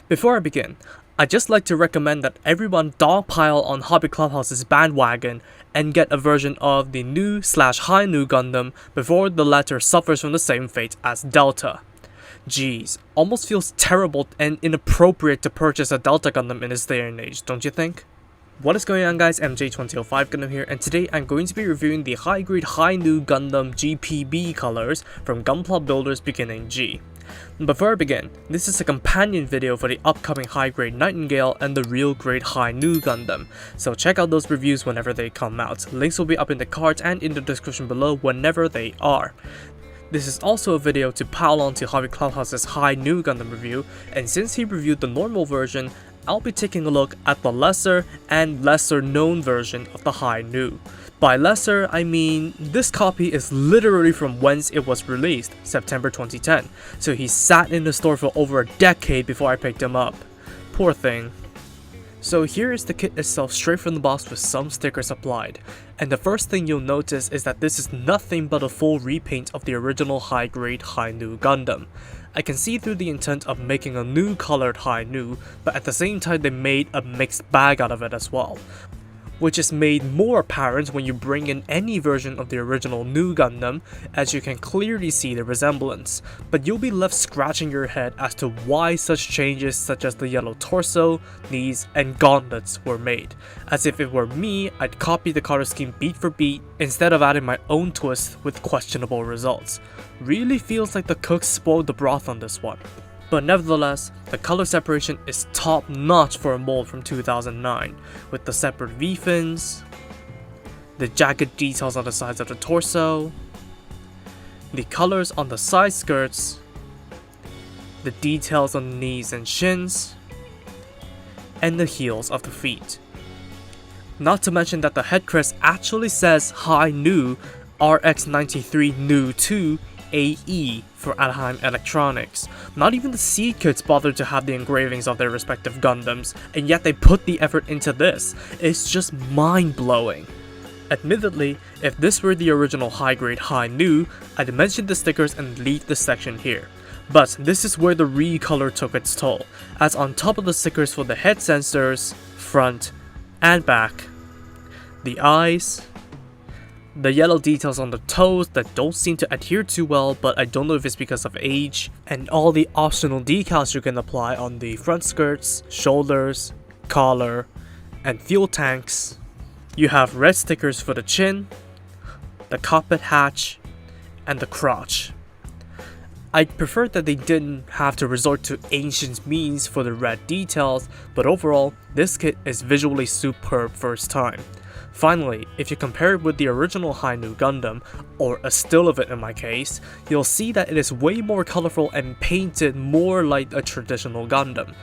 Before I begin, I'd just like to recommend that everyone dogpile on Hobby Clubhouse's bandwagon and get a version of the new/high new Gundam before the latter suffers from the same fate as Delta. Geez, almost feels terrible and inappropriate to purchase a Delta Gundam in this day and age, don't you think? What is going on, guys? MJ2005 Gundam here, and today I'm going to be reviewing the high-grade high new Gundam GPB colors from Gunpla Builders Beginning G. Before I begin, this is a companion video for the upcoming high-grade Nightingale and the real grade high new Gundam, so check out those reviews whenever they come out. Links will be up in the cards and in the description below whenever they are. This is also a video to pile on to Hobby Clubhouse's high new Gundam review, and since he reviewed the normal version, I'll be taking a look at the lesser and lesser known version of the high new. By lesser, I mean this copy is literally from whence it was released, September 2010, so he sat in the store for over a decade before I picked him up. Poor thing. So here is the kit itself straight from the box with some stickers applied, and the first thing you'll notice is that this is nothing but a full repaint of the original high-grade high new Gundam. I can see through the intent of making a new colored high new, but at the same time they made a mixed bag out of it as well, which is made more apparent when you bring in any version of the original new Gundam, as you can clearly see the resemblance, but you'll be left scratching your head as to why such changes such as the yellow torso, knees, and gauntlets were made. As if it were me, I'd copy the color scheme beat for beat instead of adding my own twist with questionable results. Really feels like the cooks spoiled the broth on this one. But nevertheless, the color separation is top notch for a mold from 2009, with the separate V-fins, the jagged details on the sides of the torso, the colors on the side skirts, the details on the knees and shins, and the heels of the feet. Not to mention that the head crest actually says High New RX93 New 2 AE for Anaheim Electronics. Not even the seed kits bothered to have the engravings of their respective Gundams, and yet they put the effort into this. It's just mind-blowing. Admittedly, if this were the original high-grade high new, I'd mention the stickers and leave the section here. But this is where the recolor took its toll, as on top of the stickers for the head sensors, front and back, the eyes, the yellow details on the toes that don't seem to adhere too well, but I don't know if it's because of age, and all the optional decals you can apply on the front skirts, shoulders, collar, and fuel tanks. You have red stickers for the chin, the cockpit hatch, and the crotch. I'd prefer that they didn't have to resort to ancient means for the red details, but overall, this kit is visually superb first time. Finally, if you compare it with the original High New Gundam, or a still of it in my case, you'll see that it is way more colorful and painted more like a traditional Gundam.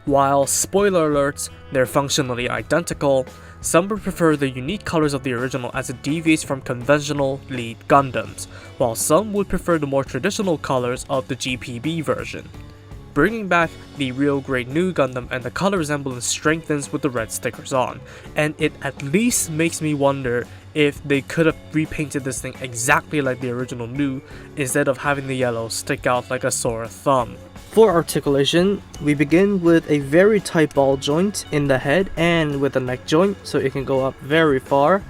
While, spoiler alerts, they're functionally identical, some would prefer the unique colors of the original as it deviates from conventional lead Gundams, while some would prefer the more traditional colors of the GPB version. Bringing back the real grade new Gundam, and the color resemblance strengthens with the red stickers on, and it at least makes me wonder if they could have repainted this thing exactly like the original new instead of having the yellow stick out like a sore thumb. For articulation, we begin with a very tight ball joint in the head and with the neck joint, so it can go up very far,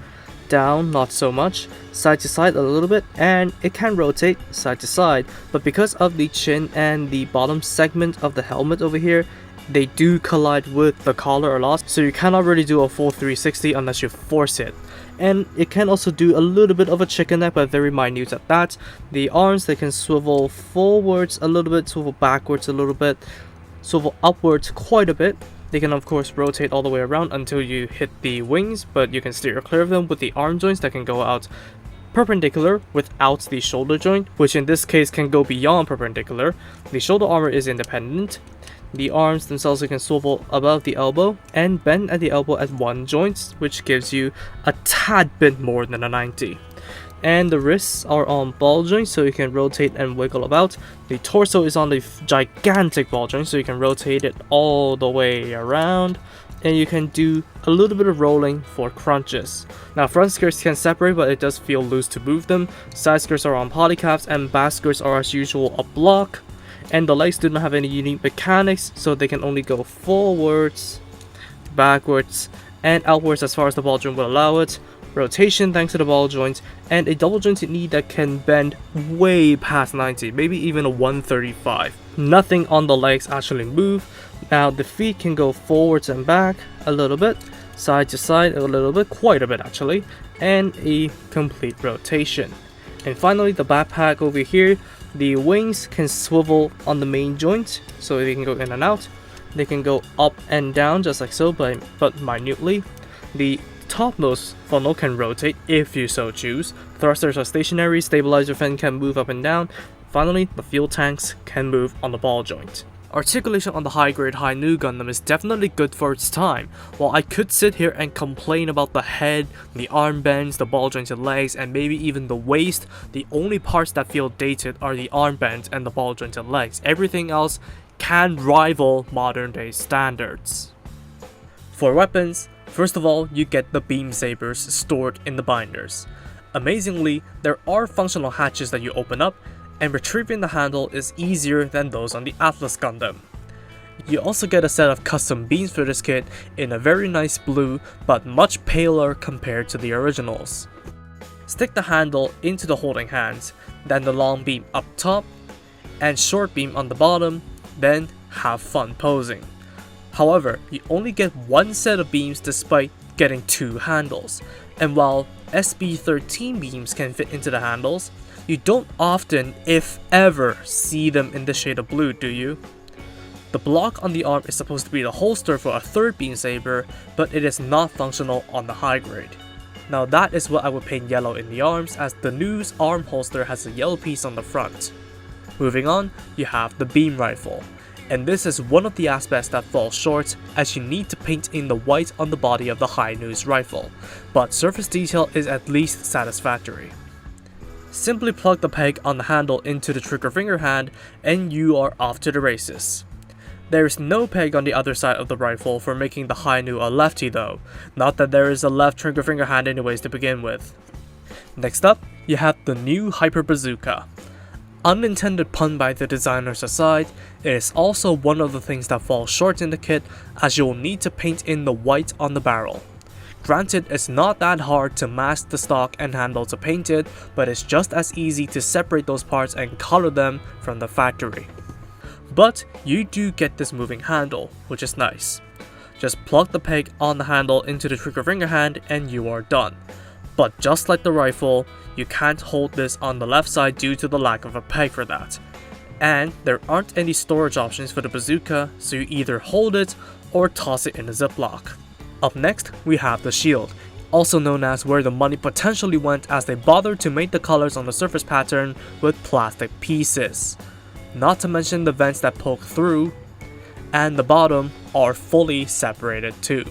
down not so much, side to side a little bit, and it can rotate side to side, but because of the chin and the bottom segment of the helmet over here, they do collide with the collar a lot, so you cannot really do a full 360 unless you force it. And it can also do a little bit of a chicken neck, but very minute at that. The arms, they can swivel forwards a little bit, swivel backwards a little bit, swivel upwards quite a bit. They can of course rotate all the way around until you hit the wings, but you can steer clear of them with the arm joints that can go out perpendicular without the shoulder joint, which in this case can go beyond perpendicular. The shoulder armor is independent. The arms themselves can swivel above the elbow and bend at the elbow at one joint, which gives you a tad bit more than a 90. And the wrists are on ball joints, so you can rotate and wiggle about. The torso is on the gigantic ball joint, so you can rotate it all the way around, and you can do a little bit of rolling for crunches. Now, front skirts can separate, but it does feel loose to move them. Side skirts are on polycaps, and back skirts are as usual a block. and the legs do not have any unique mechanics, so they can only go forwards, backwards, and outwards as far as the ball joint will allow it, rotation thanks to the ball joint, and a double jointed knee that can bend way past 90, maybe even a 135. Nothing on the legs actually move. Now the feet can go forwards and back a little bit, side to side a little bit, quite a bit actually, and a complete rotation. And finally the backpack over here, the wings can swivel on the main joint, so they can go in and out. They can go up and down just like so, but minutely. The topmost funnel can rotate if you so choose. Thrusters are stationary, stabilizer fin can move up and down. Finally, the fuel tanks can move on the ball joint. Articulation on the high-grade High-Nu Gundam is definitely good for its time. While I could sit here and complain about the head, the arm bends, the ball jointed legs, and maybe even the waist, the only parts that feel dated are the arm bends and the ball jointed legs. Everything else can rival modern day standards. For weapons, first of all, you get the beam sabers stored in the binders. Amazingly, there are functional hatches that you open up, and retrieving the handle is easier than those on the Atlas Gundam. You also get a set of custom beams for this kit in a very nice blue, but much paler compared to the originals. Stick the handle into the holding hands, then the long beam up top, and short beam on the bottom, then have fun posing. However, you only get one set of beams despite getting two handles, and while SB13 beams can fit into the handles, you don't often, if ever, see them in the shade of blue, do you? The block on the arm is supposed to be the holster for a third beam saber, but it is not functional on the high grade. Now that is what I would paint yellow in the arms, as the news arm holster has a yellow piece on the front. Moving on, you have the beam rifle, and this is one of the aspects that falls short, as you need to paint in the white on the body of the High-Nu's rifle, but surface detail is at least satisfactory. Simply plug the peg on the handle into the trigger finger hand and you are off to the races. There is no peg on the other side of the rifle for making the High-Nu a lefty though, not that there is a left trigger finger hand anyways to begin with. Next up, you have the new Hyper Bazooka. Unintended pun by the designers aside, it is also one of the things that falls short in the kit, as you will need to paint in the white on the barrel. Granted, it's not that hard to mask the stock and handle to paint it, but it's just as easy to separate those parts and color them from the factory. But you do get this moving handle, which is nice. Just plug the peg on the handle into the trigger finger hand and you are done. But just like the rifle, you can't hold this on the left side due to the lack of a peg for that. And there aren't any storage options for the bazooka, so you either hold it or toss it in a ziploc. Up next, we have the shield, also known as where the money potentially went, as they bothered to make the colors on the surface pattern with plastic pieces. Not to mention the vents that poke through, and the bottom are fully separated too.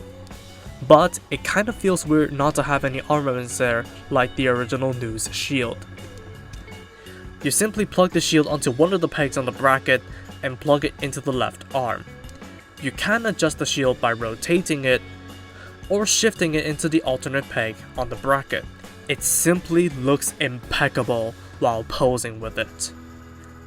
But it kind of feels weird not to have any armaments there like the original News shield. You simply plug the shield onto one of the pegs on the bracket and plug it into the left arm. You can adjust the shield by rotating it or shifting it into the alternate peg on the bracket. It simply looks impeccable while posing with it.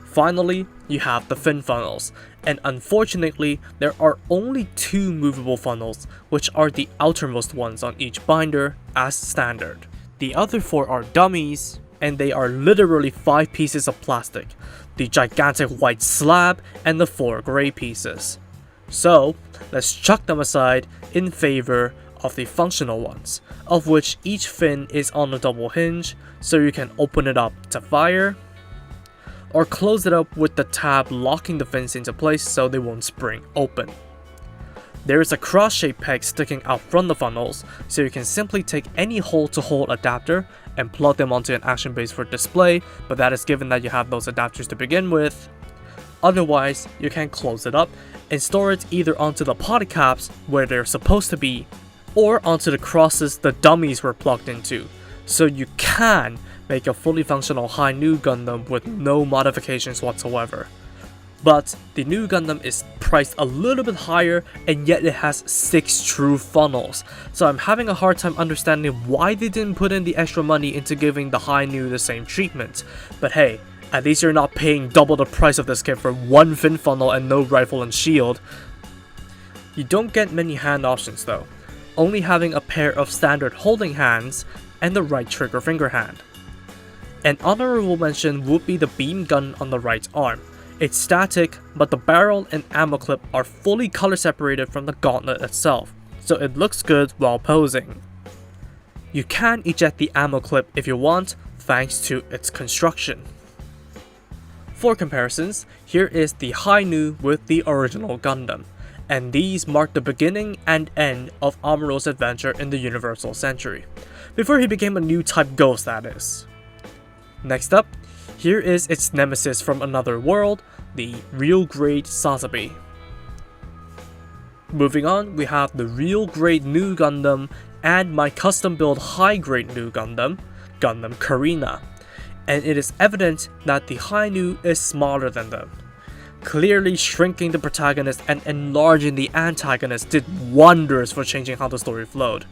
Finally, you have the fin funnels, and unfortunately there are only two movable funnels, which are the outermost ones on each binder as standard. The other four are dummies, and they are literally 5 pieces of plastic, the gigantic white slab and the 4 grey pieces. So let's chuck them aside in favor of the functional ones, of which each fin is on a double hinge, so you can open it up to fire, or close it up with the tab locking the fins into place so they won't spring open. There is a cross-shaped peg sticking out from the funnels, so you can simply take any hole-to-hole adapter and plug them onto an action base for display, but that is given that you have those adapters to begin with. Otherwise, you can close it up and store it either onto the poly caps where they're supposed to be, or onto the crosses the dummies were plugged into, so you can make a fully functional High-Nu Gundam with no modifications whatsoever. But the new Gundam is priced a little bit higher, and yet it has 6 true funnels, so I'm having a hard time understanding why they didn't put in the extra money into giving the High-Nu the same treatment. But hey, At least you're not paying double the price of this kit for one fin funnel and no rifle and shield. You don't get many hand options though, only having a pair of standard holding hands and the right trigger finger hand. An honorable mention would be the beam gun on the right arm. It's static, but the barrel and ammo clip are fully color separated from the gauntlet itself, so it looks good while posing. You can eject the ammo clip if you want, thanks to its construction. For comparisons, here is the High Nu with the original Gundam, and these mark the beginning and end of Amuro's adventure in the Universal Century, before he became a new type ghost, that is. Next up, here is its nemesis from another world, the real grade Sazabi. Moving on, we have the real grade Nu Gundam and my custom build high grade Nu Gundam, Gundam Karina, and it is evident that the High Nu is smaller than them. Clearly shrinking the protagonist and enlarging the antagonist did wonders for changing how the story flowed.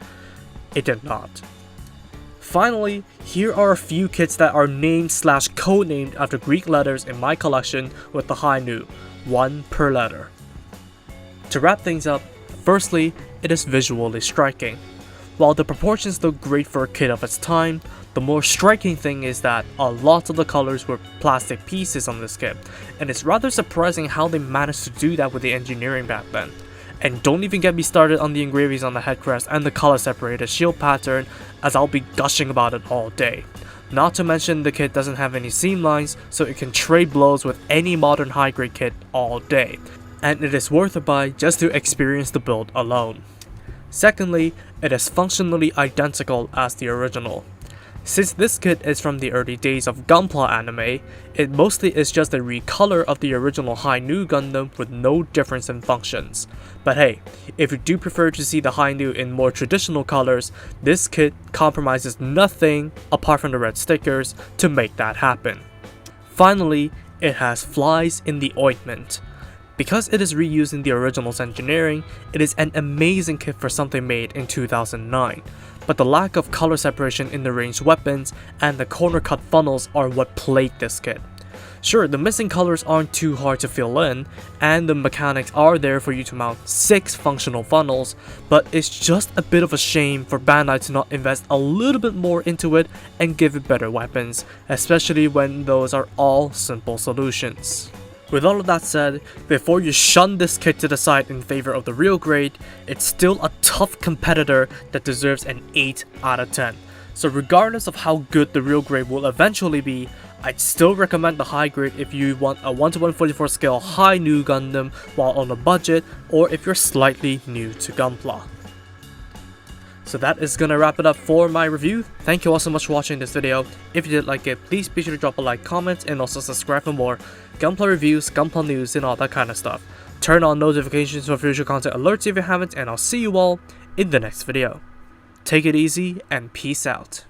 It did not. Finally, here are a few kits that are named / codenamed after Greek letters in my collection with the High Nu, one per letter. To wrap things up, firstly, it is visually striking. While the proportions look great for a kit of its time, the more striking thing is that a lot of the colors were plastic pieces on this kit, and it's rather surprising how they managed to do that with the engineering back then. And don't even get me started on the engravings on the headcrest and the color separated shield pattern, as I'll be gushing about it all day. Not to mention the kit doesn't have any seam lines, so it can trade blows with any modern high grade kit all day, and it is worth a buy just to experience the build alone. Secondly, it is functionally identical as the original. Since this kit is from the early days of Gunpla anime, it mostly is just a recolor of the original High Nu Gundam with no difference in functions. But hey, if you do prefer to see the High Nu in more traditional colors, this kit compromises nothing apart from the red stickers to make that happen. Finally, it has flies in the ointment. Because it is reusing the original's engineering, it is an amazing kit for something made in 2009, but the lack of color separation in the ranged weapons and the corner cut funnels are what plagued this kit. Sure, the missing colors aren't too hard to fill in, and the mechanics are there for you to mount 6 functional funnels, but it's just a bit of a shame for Bandai to not invest a little bit more into it and give it better weapons, especially when those are all simple solutions. With all of that said, before you shun this kit to the side in favor of the real grade, it's still a tough competitor that deserves an 8 out of 10. So regardless of how good the real grade will eventually be, I'd still recommend the high grade if you want a 1:144 scale High Nu Gundam while on a budget, or if you're slightly new to Gunpla. So that is gonna wrap it up for my review. Thank you all so much for watching this video. If you did like it, please be sure to drop a like, comment, and also subscribe for more Gunpla reviews, Gunpla news, and all that kind of stuff. Turn on notifications for future content alerts if you haven't, and I'll see you all in the next video. Take it easy and peace out.